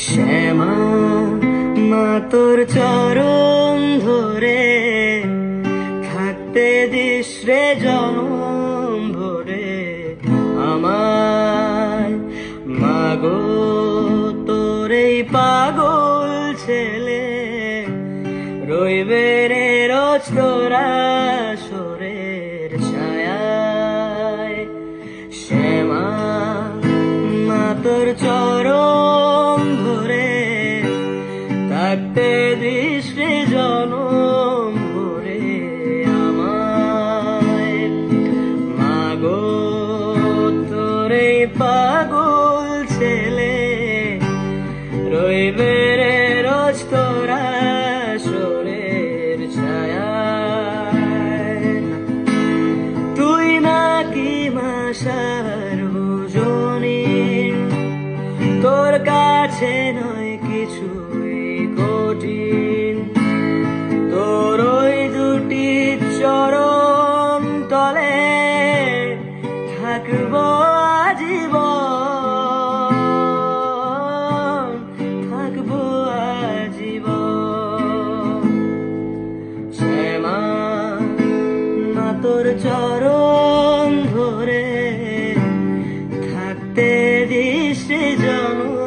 শ্যামা মা তোর চরণ ধরে থাকতে দিস রে জনম ভরে আমায়। মাগো তোর এই পাগল ছেলে রইবে রে রোজ তোরা সরের ছায়ায়। শ্যামা মা তোর চরণ ধরে থাকতে দিস রে জনম ভরে আমায়। মাগো তোর এই পাগল ছেলে রইবে রে রোজ তোরা সরের ছায়ায়। তুই নাকি মাসার বুঝনি তোর কাছে নয় কিছুই কঠিন, তোর ওই দুটি চরণ তলে থাকবো আজীবন, থাকবো আজীবন। শ্যামা মা তোর চরণ ধরে থাকতে দিস রে জনম